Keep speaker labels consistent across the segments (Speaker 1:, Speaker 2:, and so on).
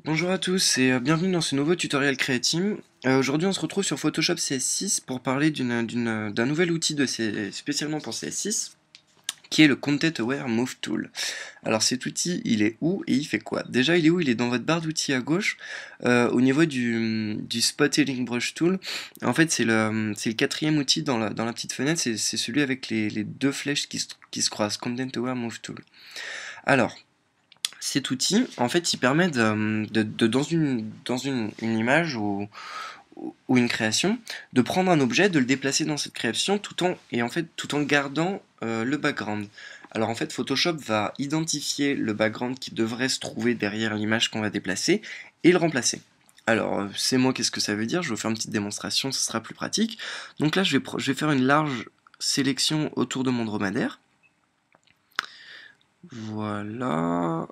Speaker 1: Bonjour à tous et bienvenue dans ce nouveau tutoriel Createam. Aujourd'hui on se retrouve sur Photoshop CS6 pour parler d'un nouvel outil spécialement pour CS6 qui est le Content Aware Move Tool. Alors cet outil il est où et il fait quoi? Déjà il est où? Il est dans votre barre d'outils à gauche au niveau du Spot Healing Brush Tool. En fait c'est le quatrième outil dans la petite fenêtre, c'est celui avec les deux flèches qui se croisent, Content Aware Move Tool. Alors cet outil, en fait, il permet dans une image ou une création, de prendre un objet, de le déplacer dans cette création, tout en gardant le background. Alors en fait, Photoshop va identifier le background qui devrait se trouver derrière l'image qu'on va déplacer et le remplacer. Alors, c'est moi, qu'est-ce que ça veut dire? Je vais vous faire une petite démonstration, ce sera plus pratique. Donc là, je vais faire une large sélection autour de mon dromadaire. Voilà.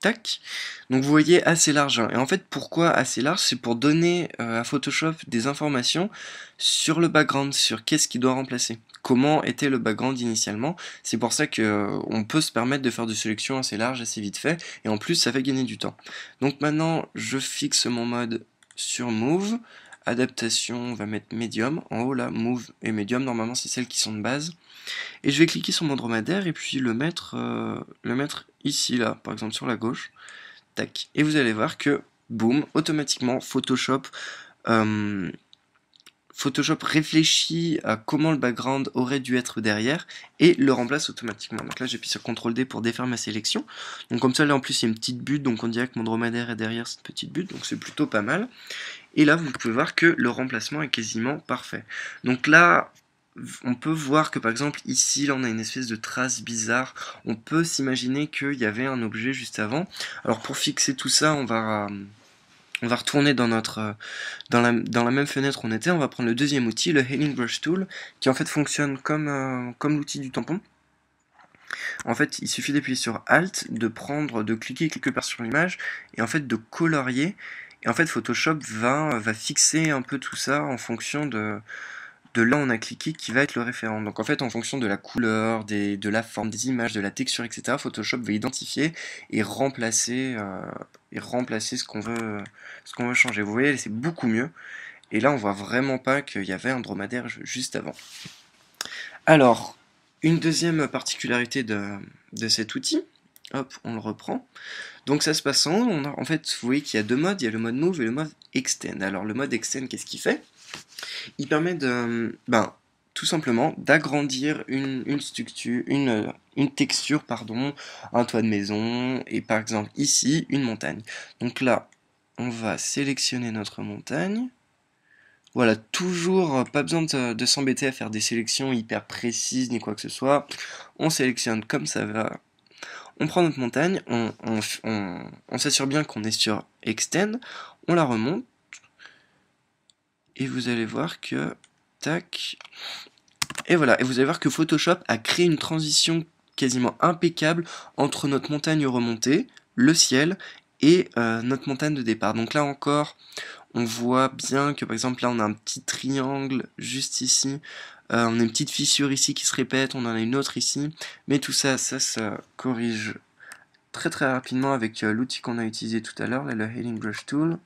Speaker 1: Tac. Donc vous voyez assez large, hein. Et en fait pourquoi assez large? C'est pour donner à Photoshop des informations sur le background, sur qu'est-ce qu'il doit remplacer. Comment était le background initialement. C'est pour ça que on peut se permettre de faire des sélections assez larges, assez vite fait. Et en plus ça fait gagner du temps. Donc maintenant je fixe mon mode sur Move. Adaptation, on va mettre Medium. En haut là, Move et Medium, normalement c'est celles qui sont de base. Et je vais cliquer sur mon dromadaire et puis le mettre ici, là, par exemple sur la gauche. Tac. Et vous allez voir que, boum, automatiquement, euh, Photoshop réfléchit à comment le background aurait dû être derrière et le remplace automatiquement. Donc là, j'appuie sur CTRL D pour défaire ma sélection. Donc comme ça, là en plus, il y a une petite butte, donc on dirait que mon dromadaire est derrière cette petite butte, donc c'est plutôt pas mal. Et là, vous pouvez voir que le remplacement est quasiment parfait. Donc là, on peut voir que par exemple ici là on a une espèce de trace bizarre. On peut s'imaginer qu'il y avait un objet juste avant. Alors pour fixer tout ça, on va retourner dans la même fenêtre où on était. On va prendre le deuxième outil, le Healing Brush Tool, qui en fait fonctionne comme l'outil du tampon. En fait, il suffit d'appuyer sur Alt, de cliquer quelque part sur l'image et en fait de colorier. Et en fait, Photoshop va fixer un peu tout ça en fonction de là où on a cliqué qui va être le référent. Donc en fait, en fonction de la couleur, de la forme des images, de la texture, etc., Photoshop va identifier et remplacer ce qu'on veut changer. Vous voyez, c'est beaucoup mieux. Et là, on voit vraiment pas qu'il y avait un dromadaire juste avant. Alors, une deuxième particularité de cet outil, hop, on le reprend. Donc ça se passe en haut, en fait, vous voyez qu'il y a deux modes, il y a le mode Move et le mode Extend. Alors le mode Extend, qu'est-ce qu'il fait? Il permet tout simplement d'agrandir une structure, une texture, pardon, un toit de maison, et par exemple ici, une montagne. Donc là, on va sélectionner notre montagne. Voilà, toujours pas besoin de s'embêter à faire des sélections hyper précises ni quoi que ce soit. On sélectionne comme ça va. On prend notre montagne, on s'assure bien qu'on est sur Extend, on la remonte, et vous allez voir que, tac, et voilà, et vous allez voir que Photoshop a créé une transition quasiment impeccable entre notre montagne remontée, le ciel, et notre montagne de départ. Donc là encore, on voit bien que par exemple là on a un petit triangle juste ici, on a une petite fissure ici qui se répète, on en a une autre ici, mais tout ça, ça se corrige très très rapidement avec l'outil qu'on a utilisé tout à l'heure, le Healing Brush Tool.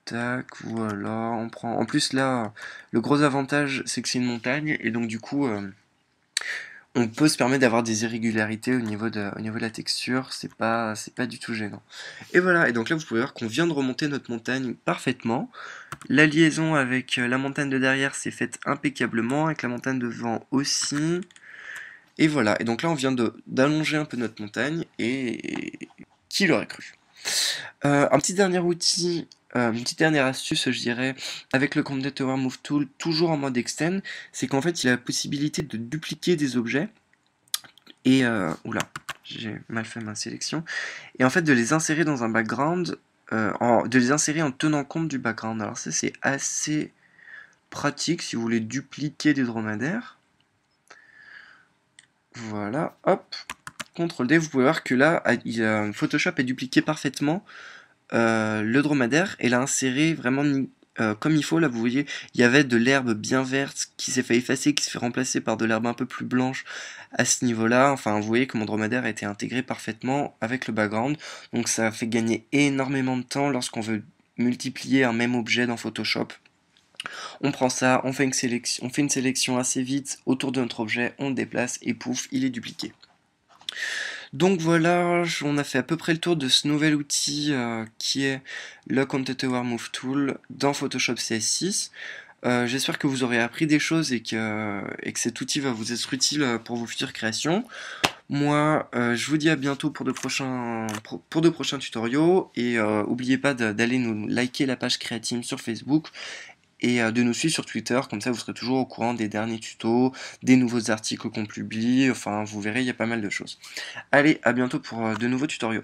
Speaker 1: Tac, voilà, on prend. En plus là, le gros avantage c'est que c'est une montagne et donc du coup on peut se permettre d'avoir des irrégularités au niveau de la texture, c'est pas du tout gênant. Et voilà, et donc là vous pouvez voir qu'on vient de remonter notre montagne parfaitement. La liaison avec la montagne de derrière s'est faite impeccablement, avec la montagne de devant aussi. Et voilà, et donc là on vient d'allonger un peu notre montagne, et qui l'aurait cru? Un petit dernier outil, une petite dernière astuce, je dirais, avec le Content Aware Move Tool, toujours en mode Extend, c'est qu'en fait, il a la possibilité de dupliquer des objets et oula, j'ai mal fait ma sélection, et en fait de les insérer dans un background, de les insérer en tenant compte du background. Alors ça, c'est assez pratique si vous voulez dupliquer des dromadaires. Voilà, hop, CTRL D, vous pouvez voir que là, Photoshop a dupliqué parfaitement le dromadaire et l'a inséré vraiment comme il faut. Là, vous voyez, il y avait de l'herbe bien verte qui s'est fait effacer, qui s'est fait remplacer par de l'herbe un peu plus blanche à ce niveau-là. Enfin, vous voyez que mon dromadaire a été intégré parfaitement avec le background. Donc ça fait gagner énormément de temps lorsqu'on veut multiplier un même objet dans Photoshop. On prend ça, on fait une sélection assez vite autour de notre objet, on le déplace et pouf, il est dupliqué. Donc voilà, on a fait à peu près le tour de ce nouvel outil qui est le Content Aware Move Tool dans Photoshop CS6. J'espère que vous aurez appris des choses et que cet outil va vous être utile pour vos futures créations. Moi, je vous dis à bientôt pour de prochains tutoriaux et n'oubliez pas d'aller nous liker la page Createam sur Facebook et de nous suivre sur Twitter, comme ça vous serez toujours au courant des derniers tutos, des nouveaux articles qu'on publie, enfin vous verrez, il y a pas mal de choses. Allez, à bientôt pour de nouveaux tutoriaux.